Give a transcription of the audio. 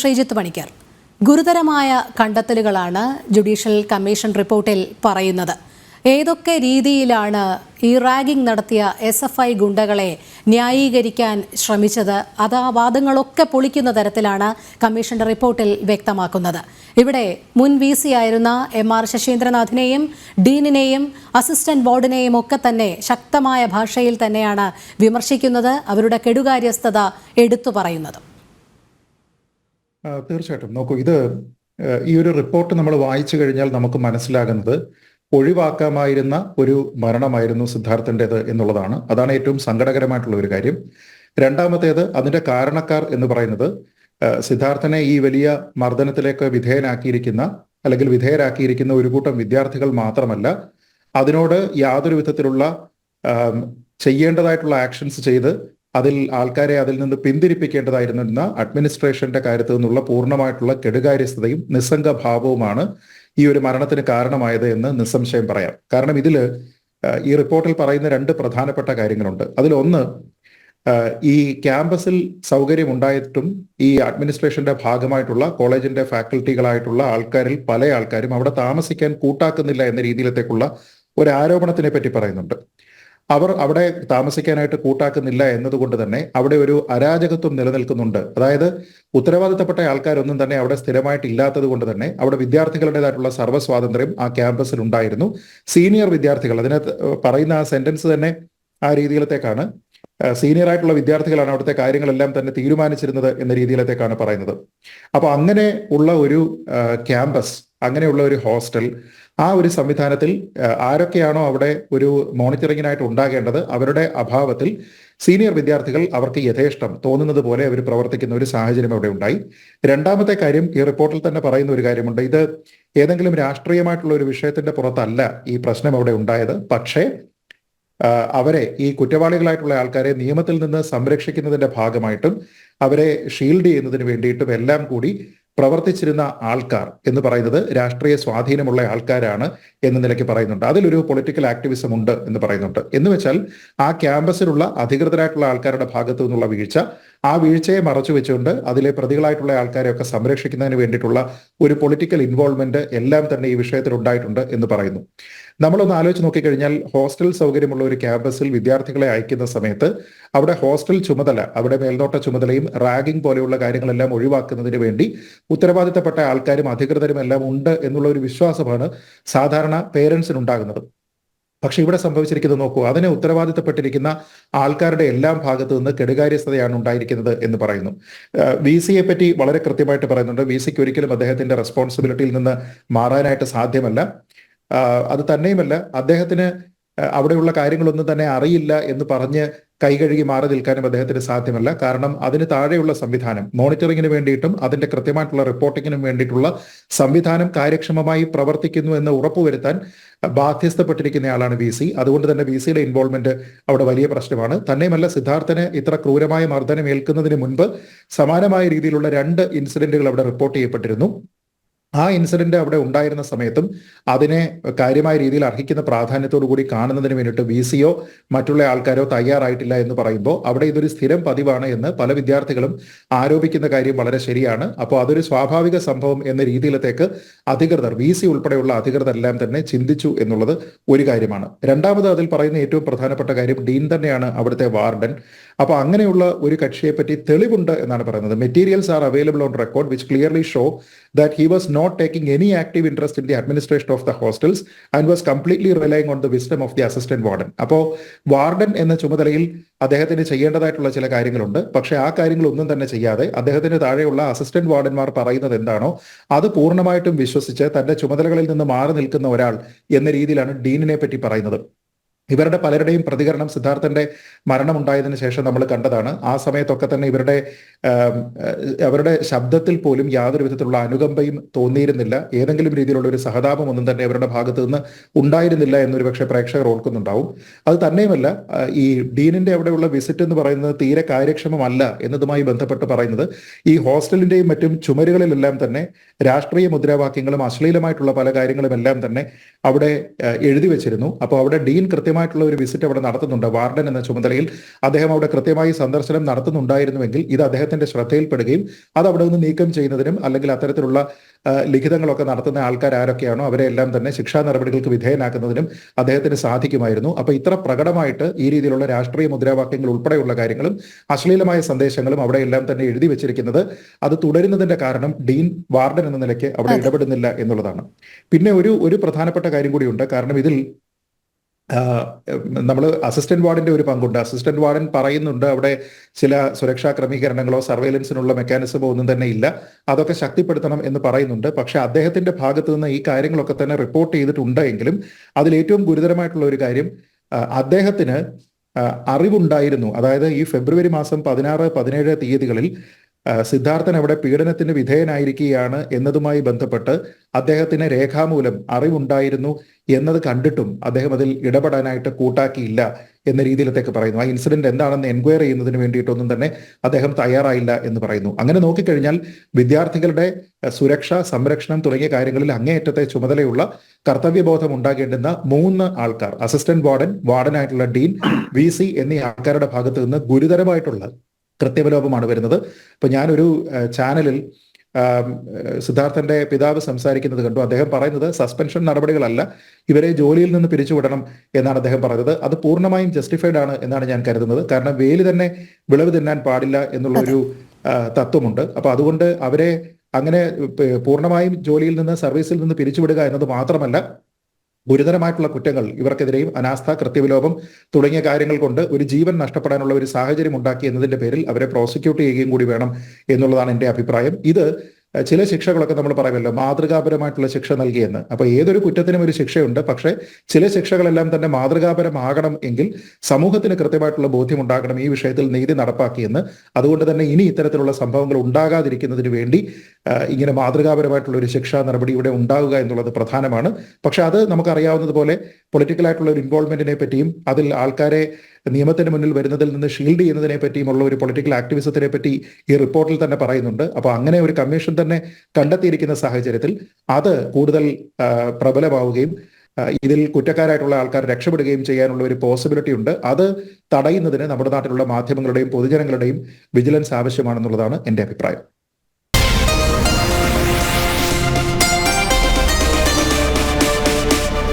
ശ്രീജിത്ത് പണിക്കർ, ഗുരുതരമായ കണ്ടെത്തലുകളാണ് judicial commission റിപ്പോർട്ടിൽ പറയുന്നത്. ഏതൊക്കെ രീതിയിലാണ് ഈ റാഗിംഗ് നടത്തിയ SFI ഗുണ്ടകളെ ന്യായീകരിക്കാൻ ശ്രമിച്ചത്? അത് ആ വാദങ്ങളൊക്കെ പൊളിക്കുന്ന തരത്തിലാണ് കമ്മീഷന്റെ റിപ്പോർട്ടിൽ വ്യക്തമാക്കുന്നത്. ഇവിടെ മുൻ VC ആയിരുന്ന MR ശശീന്ദ്രനാഥിനെയും ഡീനിനെയും അസിസ്റ്റന്റ് വാർഡനെയും ഒക്കെ തന്നെ ശക്തമായ ഭാഷയിൽ തന്നെയാണ് വിമർശിക്കുന്നത്, അവരുടെ കെടുകാര്യസ്ഥത എടുത്തു പറയുന്നത്. തീർച്ചയായിട്ടും നോക്കൂ, ഈ ഒരു റിപ്പോർട്ട് നമ്മൾ വായിച്ചു കഴിഞ്ഞാൽ നമുക്ക് മനസ്സിലാകുന്നത് ഒഴിവാക്കാമായിരുന്ന ഒരു മരണമായിരുന്നു സിദ്ധാർത്ഥൻ്റെത് എന്നുള്ളതാണ്. അതാണ് ഏറ്റവും സങ്കടകരമായിട്ടുള്ള ഒരു കാര്യം. രണ്ടാമത്തേത്, അതിന്റെ കാരണക്കാർ എന്ന് പറയുന്നത് സിദ്ധാർത്ഥനെ ഈ വലിയ മർദ്ദനത്തിലേക്ക് വിധേയരാക്കിയിരിക്കുന്ന ഒരു കൂട്ടം വിദ്യാർത്ഥികൾ മാത്രമല്ല, അതിനോട് യാതൊരു വിധത്തിലുള്ള ചെയ്യേണ്ടതായിട്ടുള്ള ആക്ഷൻസ് ചെയ്ത് ആൾക്കാരെ അതിൽ നിന്ന് പിന്തിരിപ്പിക്കേണ്ടതായിരുന്ന അഡ്മിനിസ്ട്രേഷന്റെ കാര്യത്തിൽ നിന്നുള്ള പൂർണ്ണമായിട്ടുള്ള കെടുകാര്യസ്ഥതയും നിസ്സംഗഭാവവുമാണ് ഈ ഒരു മരണത്തിന് കാരണമായത് എന്ന് നിസ്സംശയം പറയാം. കാരണം ഈ റിപ്പോർട്ടിൽ പറയുന്ന രണ്ട് പ്രധാനപ്പെട്ട കാര്യങ്ങളുണ്ട്. അതിലൊന്ന്, ഈ ക്യാമ്പസിൽ സൗകര്യം ഉണ്ടായിട്ടും ഈ അഡ്മിനിസ്ട്രേഷന്റെ ഭാഗമായിട്ടുള്ള കോളേജിന്റെ ഫാക്കൽറ്റികളായിട്ടുള്ള ആൾക്കാരിൽ പല ആൾക്കാരും അവിടെ താമസിക്കാൻ കൂട്ടാക്കുന്നില്ല എന്ന രീതിയിലത്തേക്കുള്ള ഒരു ആരോപണത്തിനെ പറ്റി പറയുന്നുണ്ട്. അവർ അവിടെ താമസിക്കാനായിട്ട് കൂട്ടാക്കുന്നില്ല എന്നതുകൊണ്ട് തന്നെ അവിടെ ഒരു അരാജകത്വം നിലനിൽക്കുന്നുണ്ട്. അതായത് ഉത്തരവാദിത്തപ്പെട്ട ആൾക്കാരൊന്നും തന്നെ അവിടെ സ്ഥിരമായിട്ട് ഇല്ലാത്തത് കൊണ്ട് തന്നെ അവിടെ വിദ്യാർത്ഥികളുടേതായിട്ടുള്ള സർവ്വസ്വാതന്ത്ര്യം ആ ക്യാമ്പസിൽ ഉണ്ടായിരുന്നു. സീനിയർ വിദ്യാർത്ഥികൾ, അതിനകത്ത് പറയുന്ന ആ സെന്റൻസ് തന്നെ ആ രീതിയിലത്തേക്കാണ്. സീനിയർ ആയിട്ടുള്ള വിദ്യാർത്ഥികളാണ് അവിടുത്തെ കാര്യങ്ങളെല്ലാം തന്നെ തീരുമാനിച്ചിരുന്നത് എന്ന രീതിയിലത്തേക്കാണ് പറയുന്നത്. അപ്പൊ അങ്ങനെ ഉള്ള ഒരു ക്യാമ്പസ്, അങ്ങനെയുള്ള ഒരു ഹോസ്റ്റൽ, ആ ഒരു സംവിധാനത്തിൽ ആരൊക്കെയാണോ അവിടെ ഒരു മോണിറ്ററിങ്ങിനായിട്ട് ഉണ്ടാകേണ്ടത്, അവരുടെ അഭാവത്തിൽ സീനിയർ വിദ്യാർത്ഥികൾ അവർക്ക് യഥേഷ്ടം തോന്നുന്നത് പോലെ അവർ പ്രവർത്തിക്കുന്ന ഒരു സാഹചര്യം അവിടെ ഉണ്ടായി. രണ്ടാമത്തെ കാര്യം, ഈ റിപ്പോർട്ടിൽ തന്നെ പറയുന്ന ഒരു കാര്യമുണ്ട്. ഇത് ഏതെങ്കിലും രാഷ്ട്രീയമായിട്ടുള്ള ഒരു വിഷയത്തിന്റെ പുറത്തല്ല ഈ പ്രശ്നം അവിടെ ഉണ്ടായത്. പക്ഷേ അവരെ, ഈ കുറ്റവാളികളായിട്ടുള്ള ആൾക്കാരെ നിയമത്തിൽ നിന്ന് സംരക്ഷിക്കുന്നതിന്റെ ഭാഗമായിട്ടും അവരെ ഷീൽഡ് ചെയ്യുന്നതിന് വേണ്ടിയിട്ടും എല്ലാം കൂടി പ്രവർത്തിച്ചിരുന്ന ആൾക്കാർ എന്ന് പറയുന്നത് രാഷ്ട്രീയ സ്വാധീനമുള്ള ആൾക്കാരാണ് എന്ന നിലയ്ക്ക് പറയുന്നുണ്ട്. അതിലൊരു പൊളിറ്റിക്കൽ ആക്ടിവിസം ഉണ്ട് എന്ന് പറയുന്നുണ്ട്. എന്ന് വെച്ചാൽ ആ ക്യാമ്പസിലുള്ള അധികൃതരായിട്ടുള്ള ആൾക്കാരുടെ ഭാഗത്തു നിന്നുള്ള വീഴ്ച, ആ വീഴ്ചയെ മറച്ചു വെച്ചുകൊണ്ട് അതിലെ പ്രതികളായിട്ടുള്ള ആൾക്കാരെയൊക്കെ സംരക്ഷിക്കുന്നതിന് വേണ്ടിയിട്ടുള്ള ഒരു പൊളിറ്റിക്കൽ ഇൻവോൾവ്മെന്റ് എല്ലാം തന്നെ ഈ വിഷയത്തിൽ ഉണ്ടായിട്ടുണ്ട് എന്ന് പറയുന്നു. നമ്മളൊന്ന് ആലോചിച്ച് നോക്കിക്കഴിഞ്ഞാൽ, ഹോസ്റ്റൽ സൗകര്യമുള്ള ഒരു ക്യാമ്പസിൽ വിദ്യാർത്ഥികളെ അയക്കുന്ന സമയത്ത് അവിടെ ഹോസ്റ്റൽ ചുമതല, അവിടെ മേൽനോട്ട ചുമതലയും റാഗിംഗ് പോലെയുള്ള കാര്യങ്ങളെല്ലാം ഒഴിവാക്കുന്നതിന് വേണ്ടി ഉത്തരവാദിത്തപ്പെട്ട ആൾക്കാരും അധികൃതരും എല്ലാം ഉണ്ട് എന്നുള്ള ഒരു വിശ്വാസമാണ് സാധാരണ പേരൻസിനുണ്ടാകുന്നത്. പക്ഷെ ഇവിടെ സംഭവിച്ചിരിക്കുന്നത് നോക്കൂ, അതിനെ ഉത്തരവാദിത്തപ്പെട്ടിരിക്കുന്ന ആൾക്കാരുടെ എല്ലാം ഭാഗത്തു നിന്ന് കെടുകാര്യസ്ഥതയാണ് ഉണ്ടായിരിക്കുന്നത് എന്ന് പറയുന്നു. VCയെ പറ്റി വളരെ കൃത്യമായിട്ട് പറയുന്നുണ്ട്. VCക്ക് ഒരിക്കലും അദ്ദേഹത്തിന്റെ റെസ്പോൺസിബിലിറ്റിയിൽ നിന്ന് മാറാനായിട്ട് സാധ്യമല്ല. അത് തന്നെയുമല്ല, അദ്ദേഹത്തിന് അവിടെയുള്ള കാര്യങ്ങളൊന്നും തന്നെ അറിയില്ല എന്ന് പറഞ്ഞ് കൈകഴുകി മാറി നിൽക്കാനും അദ്ദേഹത്തിന് സാധ്യമല്ല. കാരണം അതിന് താഴെയുള്ള സംവിധാനം, മോണിറ്ററിങ്ങിന് വേണ്ടിയിട്ടും അതിന്റെ കൃത്യമായിട്ടുള്ള റിപ്പോർട്ടിങ്ങിനും വേണ്ടിയിട്ടുള്ള സംവിധാനം കാര്യക്ഷമമായി പ്രവർത്തിക്കുന്നു എന്ന് ഉറപ്പുവരുത്താൻ ബാധ്യസ്ഥപ്പെട്ടിരിക്കുന്നയാളാണ് VC. അതുകൊണ്ട് തന്നെ VCയുടെ ഇൻവോൾവ്മെന്റ് അവിടെ വലിയ പ്രശ്നമാണ്. തന്നെയുമല്ല, സിദ്ധാർത്ഥന് ഇത്ര ക്രൂരമായ മർദ്ദനം ഏൽക്കുന്നതിന് മുൻപ് സമാനമായ രീതിയിലുള്ള 2 ഇൻസിഡന്റുകൾ അവിടെ റിപ്പോർട്ട് ചെയ്യപ്പെട്ടിരുന്നു. ആ ഇൻസിഡന്റ് അവിടെ ഉണ്ടായിരുന്ന സമയത്തും അതിനെ കാര്യമായ രീതിയിൽ അർഹിക്കുന്ന പ്രാധാന്യത്തോടു കൂടി കാണുന്നതിന് വേണ്ടിയിട്ട് VCയോ മറ്റുള്ള ആൾക്കാരോ തയ്യാറായിട്ടില്ല എന്ന് പറയുമ്പോൾ അവിടെ ഇതൊരു സ്ഥിരം പതിവാണ് എന്ന് പല വിദ്യാർത്ഥികളും ആരോപിക്കുന്ന കാര്യം വളരെ ശരിയാണ്. അപ്പോൾ അതൊരു സ്വാഭാവിക സംഭവം എന്ന രീതിയിലത്തേക്ക് അധികൃതർ, VC ഉൾപ്പെടെയുള്ള അധികൃതരെല്ലാം തന്നെ ചിന്തിച്ചു എന്നുള്ളത് ഒരു കാര്യമാണ്. രണ്ടാമത് അതിൽ പറയുന്ന ഏറ്റവും പ്രധാനപ്പെട്ട കാര്യം, ഡീൻ തന്നെയാണ് അവിടുത്തെ വാർഡൻ. അപ്പൊ അങ്ങനെയുള്ള ഒരു കക്ഷിയെ പറ്റി തെളിവുണ്ട് എന്നാണ് പറയുന്നത്. Materials are available on record which clearly show that he was not taking any active interest in the administration of the hostels and was completely relying on the wisdom of the assistant warden. അപ്പോൾ warden എന്ന ചുമതലയിൽ അദ്ദേഹത്തിന് ചെയ്യേണ്ടതായിട്ടുള്ള ചില കാര്യങ്ങളുണ്ട്. പക്ഷെ ആ കാര്യങ്ങളൊന്നും തന്നെ ചെയ്യാതെ അദ്ദേഹത്തിന് താഴെയുള്ള അസിസ്റ്റന്റ് വാർഡന്മാർ പറയുന്നത് എന്താണോ അത് പൂർണ്ണമായിട്ടും വിശ്വസിച്ച് തന്റെ ചുമതലകളിൽ നിന്ന് മാറി നിൽക്കുന്ന ഒരാൾ എന്ന രീതിയിലാണ് ഡീനിനെ പറ്റി പറയുന്നത്. ഇവരുടെ പലരുടെയും പ്രതികരണം സിദ്ധാർത്ഥന്റെ മരണമുണ്ടായതിനു ശേഷം നമ്മൾ കണ്ടതാണ്. ആ സമയത്തൊക്കെ തന്നെ അവരുടെ ശബ്ദത്തിൽ പോലും യാതൊരു വിധത്തിലുള്ള അനുകമ്പയും തോന്നിയിരുന്നില്ല. ഏതെങ്കിലും രീതിയിലുള്ള ഒരു സഹതാപം ഒന്നും തന്നെ അവരുടെ ഭാഗത്തു നിന്ന് ഉണ്ടായിരുന്നില്ല എന്നൊരു പക്ഷേ പ്രേക്ഷകർ ഓർക്കുന്നുണ്ടാവും. അത് തന്നെയുമല്ല, ഈ ഡീനിന്റെ അവിടെയുള്ള വിസിറ്റ് എന്ന് പറയുന്നത് തീരെ കാര്യക്ഷമമല്ല എന്നതുമായി ബന്ധപ്പെട്ട് പറയുന്നത്, ഈ ഹോസ്റ്റലിന്റെയും മറ്റും ചുമരുകളിലെല്ലാം തന്നെ രാഷ്ട്രീയ മുദ്രാവാക്യങ്ങളും അശ്ലീലമായിട്ടുള്ള പല കാര്യങ്ങളും എല്ലാം തന്നെ അവിടെ എഴുതി വെച്ചിരുന്നു. അപ്പോൾ അവിടെ ഡീൻ കൃത്യമായി കൃത്യമായിട്ടുള്ള ഒരു വിസിറ്റ് അവിടെ നടത്തുന്നുണ്ട്, വാർഡൻ എന്ന ചുമതലയിൽ അദ്ദേഹം അവിടെ കൃത്യമായി സന്ദർശനം നടത്തുന്നുണ്ടായിരുന്നുവെങ്കിൽ ഇത് അദ്ദേഹത്തിന്റെ ശ്രദ്ധയിൽപ്പെടുകയും അത് അവിടെ നിന്ന് നീക്കം ചെയ്യുന്നതിനും അല്ലെങ്കിൽ അത്തരത്തിലുള്ള ലിഖിതങ്ങളൊക്കെ നടത്തുന്ന ആൾക്കാർ ആരൊക്കെയാണോ അവരെ എല്ലാം തന്നെ ശിക്ഷാ നടപടികൾക്ക് വിധേയനാക്കുന്നതിനും അദ്ദേഹത്തിന് സാധിക്കുമായിരുന്നു. അപ്പൊ ഇത്ര പ്രകടമായിട്ട് ഈ രീതിയിലുള്ള രാഷ്ട്രീയ മുദ്രാവാക്യങ്ങൾ ഉൾപ്പെടെയുള്ള കാര്യങ്ങളും അശ്ലീലമായ സന്ദേശങ്ങളും അവിടെ എല്ലാം തന്നെ എഴുതി വെച്ചിരിക്കുന്നത് അത് തുടരുന്നതിന്റെ കാരണം ഡീൻ വാർഡൻ എന്ന നിലയ്ക്ക് അവിടെ ഇടപെടുന്നില്ല എന്നുള്ളതാണ്. പിന്നെ ഒരു പ്രധാനപ്പെട്ട കാര്യം കൂടിയുണ്ട്. കാരണം ഇതിൽ നമ്മൾ അസിസ്റ്റന്റ് വാർഡിന്റെ ഒരു പങ്കുണ്ട്. അസിസ്റ്റന്റ് വാർഡൻ പറയുന്നുണ്ട് അവിടെ ചില സുരക്ഷാ ക്രമീകരണങ്ങളോ സർവൈലൻസിനുള്ള മെക്കാനിസമോ ഒന്നും തന്നെ ഇല്ല, അതൊക്കെ ശക്തിപ്പെടുത്തണം എന്ന് പറയുന്നുണ്ട്. പക്ഷെ അദ്ദേഹത്തിന്റെ ഭാഗത്ത് നിന്ന് ഈ കാര്യങ്ങളൊക്കെ തന്നെ റിപ്പോർട്ട് ചെയ്തിട്ടുണ്ട് എങ്കിലും അതിൽ ഏറ്റവും ഗുരുതരമായിട്ടുള്ള ഒരു കാര്യം അദ്ദേഹത്തിന് അറിവുണ്ടായിരുന്നു. അതായത് ഈ ഫെബ്രുവരി മാസം 16, 17 തീയതികളിൽ സിദ്ധാർത്ഥൻ അവിടെ പീഡനത്തിന് വിധേയനായിരിക്കുകയാണ് എന്നതുമായി ബന്ധപ്പെട്ട് അദ്ദേഹത്തിന് രേഖാമൂലം അറിവുണ്ടായിരുന്നു എന്നത് കണ്ടിട്ടും അദ്ദേഹം അതിൽ ഇടപെടാനായിട്ട് കൂട്ടാക്കിയില്ല എന്ന രീതിയിലത്തേക്ക് പറയുന്നു. ആ ഇൻസിഡന്റ് എന്താണെന്ന് എൻക്വയറി ചെയ്യുന്നതിന് വേണ്ടിയിട്ടൊന്നും തന്നെ അദ്ദേഹം തയ്യാറായില്ല എന്ന് പറയുന്നു. അങ്ങനെ നോക്കിക്കഴിഞ്ഞാൽ വിദ്യാർത്ഥികളുടെ സുരക്ഷ, സംരക്ഷണം തുടങ്ങിയ കാര്യങ്ങളിൽ അങ്ങേയറ്റത്തെ ചുമതലയുള്ള കർത്തവ്യബോധം ഉണ്ടാകേണ്ടുന്ന 3 ആൾക്കാർ, അസിസ്റ്റന്റ് വാർഡൻ, വാർഡനായിട്ടുള്ള ഡീൻ, VC എന്നീ ആൾക്കാരുടെ ഭാഗത്ത് നിന്ന് ഗുരുതരമായിട്ടുള്ള കൃത്യവിലോപമാണ് വരുന്നത്. ഇപ്പൊ ഞാനൊരു ചാനലിൽ സിദ്ധാർത്ഥന്റെ പിതാവ് സംസാരിക്കുന്നത് കണ്ടു. അദ്ദേഹം പറയുന്നത് സസ്പെൻഷൻ നടപടികളല്ല, ഇവരെ ജോലിയിൽ നിന്ന് പിരിച്ചുവിടണം എന്നാണ് അദ്ദേഹം പറയുന്നത്. അത് പൂർണ്ണമായും ജസ്റ്റിഫൈഡ് ആണ് എന്നാണ് ഞാൻ കരുതുന്നത്. കാരണം വേലി തന്നെ വിളവ് തിന്നാൻ പാടില്ല എന്നുള്ള ഒരു തത്വമുണ്ട്. അപ്പൊ അതുകൊണ്ട് അവരെ അങ്ങനെ പൂർണ്ണമായും ജോലിയിൽ നിന്ന്, സർവീസിൽ നിന്ന് പിരിച്ചുവിടുക എന്നത് മാത്രമല്ല, ഗുരുതരമായിട്ടുള്ള കുറ്റങ്ങൾ ഇവർക്കെതിരെയും അനാസ്ഥ, കൃത്യവിലോപം തുടങ്ങിയ കാര്യങ്ങൾ കൊണ്ട് ഒരു ജീവൻ നഷ്ടപ്പെടാനുള്ള ഒരു സാഹചര്യം ഉണ്ടാക്കി എന്നതിന്റെ പേരിൽ അവരെ പ്രോസിക്യൂട്ട് ചെയ്യുകയും കൂടി വേണം എന്നുള്ളതാണ് എൻ്റെ അഭിപ്രായം. ഇത് ചില ശിക്ഷകളൊക്കെ നമ്മൾ പറയുമല്ലോ മാതൃകാപരമായിട്ടുള്ള ശിക്ഷ നൽകിയെന്ന്. അപ്പൊ ഏതൊരു കുറ്റത്തിനും ഒരു ശിക്ഷയുണ്ട്. പക്ഷേ ചില ശിക്ഷകളെല്ലാം തന്നെ മാതൃകാപരമാകണം എങ്കിൽ സമൂഹത്തിന് കൃത്യമായിട്ടുള്ള ബോധ്യം ഉണ്ടാകണം ഈ വിഷയത്തിൽ നീതി നടപ്പാക്കിയെന്ന്. അതുകൊണ്ട് തന്നെ ഇനി ഇത്തരത്തിലുള്ള സംഭവങ്ങൾ ഉണ്ടാകാതിരിക്കുന്നതിന് വേണ്ടി ഇങ്ങനെ മാതൃകാപരമായിട്ടുള്ള ഒരു ശിക്ഷാ നടപടി ഇവിടെ ഉണ്ടാവുക എന്നുള്ളത് പ്രധാനമാണ്. പക്ഷെ അത് നമുക്കറിയാവുന്നതുപോലെ പൊളിറ്റിക്കലായിട്ടുള്ള ഒരു ഇൻവോൾവ്മെന്റിനെ പറ്റിയും അതിൽ ആൾക്കാരെ നിയമത്തിന് മുന്നിൽ വരുന്നതിൽ നിന്ന് ഷീൽഡ് ചെയ്യുന്നതിനെ പറ്റിയുമുള്ള ഒരു പൊളിറ്റിക്കൽ ആക്ടിവിസത്തിനെ പറ്റി ഈ റിപ്പോർട്ടിൽ തന്നെ പറയുന്നുണ്ട്. അപ്പൊ അങ്ങനെ ഒരു കമ്മീഷൻ തന്നെ കണ്ടെത്തിയിരിക്കുന്ന സാഹചര്യത്തിൽ അത് കൂടുതൽ പ്രബലമാവുകയും ഇതിൽ കുറ്റക്കാരായിട്ടുള്ള ആൾക്കാർ രക്ഷപ്പെടുകയും ചെയ്യാനുള്ള ഒരു പോസിബിലിറ്റി ഉണ്ട്. അത് തടയുന്നതിന് നമ്മുടെ നാട്ടിലുള്ള മാധ്യമങ്ങളുടെയും പൊതുജനങ്ങളുടെയും വിജിലൻസ് ആവശ്യമാണെന്നുള്ളതാണ് എൻ്റെ അഭിപ്രായം.